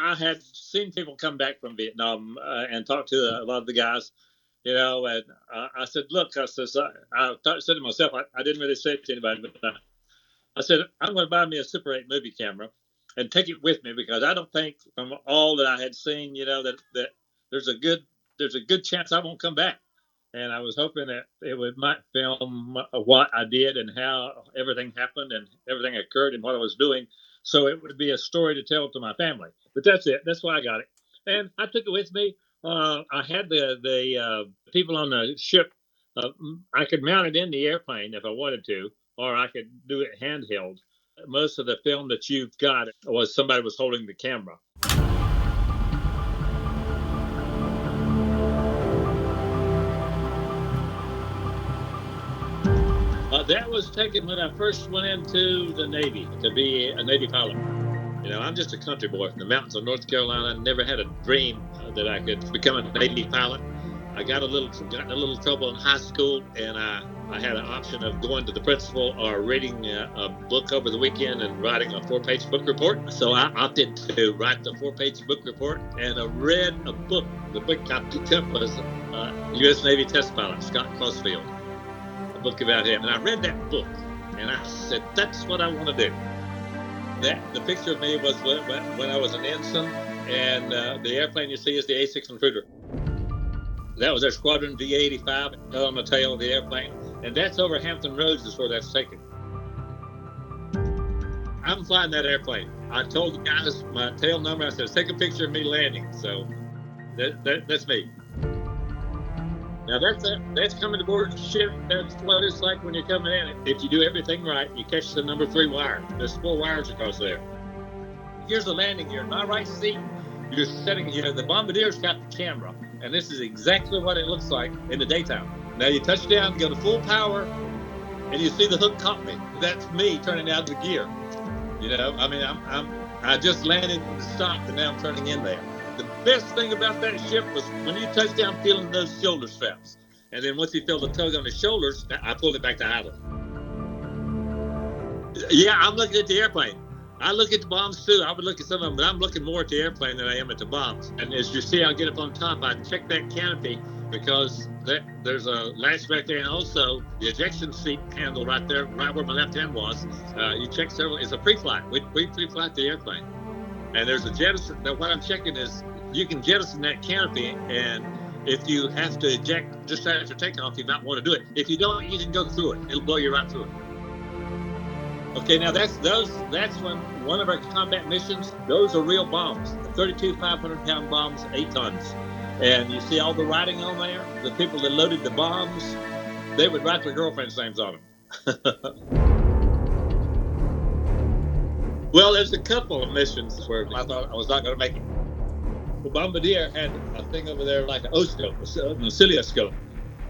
I had seen people come back from Vietnam and talked to a lot of the guys, and I said, look, said to myself, I didn't really say it to anybody, but I said, I'm going to buy me a Super 8 movie camera and take it with me because I don't think from all that I had seen, that there's a good there's a good chance I won't come back. And I was hoping that might film what I did and how everything happened and everything occurred and what I was doing, so it would be a story to tell to my family. But that's it. That's why I got it, and I took it with me. I had the people on the ship. I could mount it in the airplane if I wanted to, or I could do it handheld. Most of the film that you've got was somebody was holding the camera. That was taken when I first went into the Navy to be a Navy pilot. I'm just a country boy from the mountains of North Carolina. I never had a dream that I could become a Navy pilot. I got in a little trouble in high school, and I had an option of going to the principal or reading a book over the weekend and writing a 4-page book report. So I opted to write the 4-page book report, and I read a book. The book I picked up was U.S. Navy test pilot Scott Crossfield, a book about him, and I read that book, and I said, "That's what I want to do." That the picture of me was when I was an ensign, and the airplane you see is the A6 Intruder. That was our Squadron V-85 on the tail of the airplane, and that's over Hampton Roads is where that's taken. I'm flying that airplane. I told the guys my tail number. I said, "Take a picture of me landing." So that's me. Now that's coming aboard the ship. That's what it's like when you're coming in. If you do everything right, you catch the number 3 wire. There's 4 wires across there. Here's the landing gear. In my right seat, you're sitting here. The bombardier's got the camera, and this is exactly what it looks like in the daytime. Now you touch down, go to full power, and you see the hook caught me. That's me turning down the gear. I mean, I just landed and stopped, and now I'm turning in there. The best thing about that ship was when you touch down, feeling those shoulder straps, and then once you feel the tug on the shoulders, I pulled it back to idle. Yeah, I'm looking at the airplane. I look at the bombs too. I would look at some of them, but I'm looking more at the airplane than I am at the bombs. And as you see, I'll get up on top. I check that canopy because there's a latch back there, and also the ejection seat handle right there, right where my left hand was. You check several. It's a pre-flight. We pre-flight the airplane, and there's a jettison. Now, what I'm checking is you can jettison that canopy, and if you have to eject just after takeoff, you might want to do it. If you don't, you can go through it. It'll blow you right through it. Okay, now that's when one of our combat missions, those are real bombs. 32 500-pound bombs, 8 tons. And you see all the writing on there. The people that loaded the bombs, they would write their girlfriends' names on them. Well, there's a couple of missions where I thought I was not going to make it. The bombardier had a thing over there like an oscope, an oscilloscope.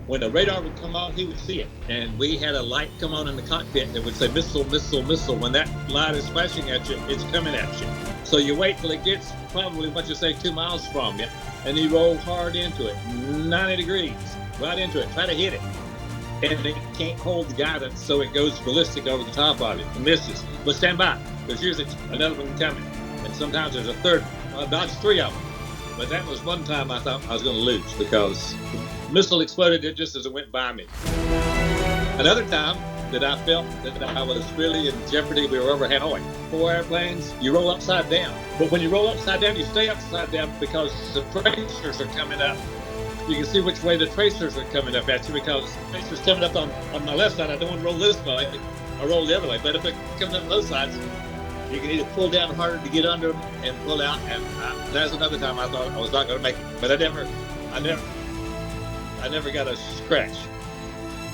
When the radar would come on, he would see it. And we had a light come on in the cockpit that would say missile, missile, missile. When that light is flashing at you, it's coming at you. So you wait till it gets probably, what you say, 2 miles from you, and you roll hard into it, 90 degrees, right into it. Try to hit it. And it can't hold the guidance, so it goes ballistic over the top of it and misses. But stand by. There's usually another one coming. And sometimes there's a third. I dodged 3 of them. But that was one time I thought I was going to lose because the missile exploded just as it went by me. Another time that I felt that I was really in jeopardy, we were over Hanoi. 4 airplanes, you roll upside down. But when you roll upside down, you stay upside down because the tracers are coming up. You can see which way the tracers are coming up at you because the tracers coming up on my left side. I don't want to roll this way or roll the other way. But if it comes up both sides, you can either pull down harder to get under them and pull out. And that's another time I thought I was not going to make it. But I never got a scratch.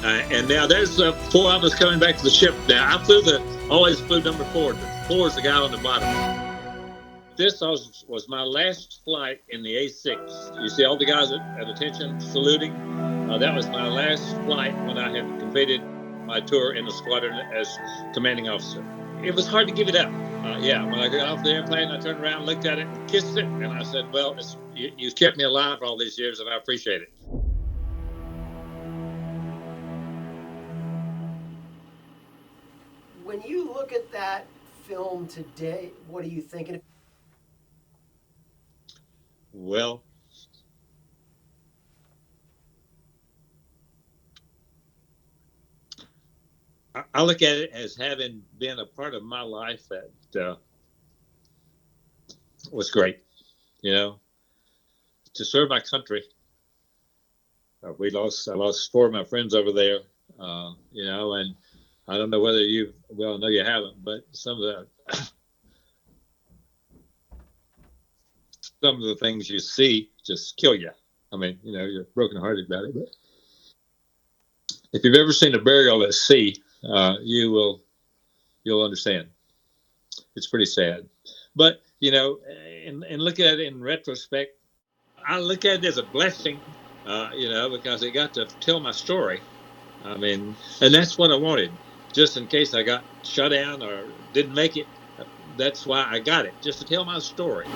And now there's 4 of us coming back to the ship. Now I always flew number 4. The 4 is the guy on the bottom. This was my last flight in the A6. You see all the guys at attention saluting. That was my last flight when I had completed my tour in the squadron as commanding officer. It was hard to give it up. When I got off the airplane, I turned around, looked at it, kissed it, and I said, well, you've kept me alive for all these years, and I appreciate it. When you look at that film today, what are you thinking? Well, I look at it as having been a part of my life that was great. You know, to serve my country. I lost four of my friends over there. You know, and I don't know whether you, well, no, you haven't, but some of the things you see just kill you. I mean, you know, you're brokenhearted about it. But if you've ever seen a burial at sea, you'll understand. It's pretty sad. But you know, and look at it in retrospect, I look at it as a blessing. You know, because I got to tell my story. I mean, and that's what I wanted. Just in case I got shut down or didn't make it, that's why I got it, just to tell my story.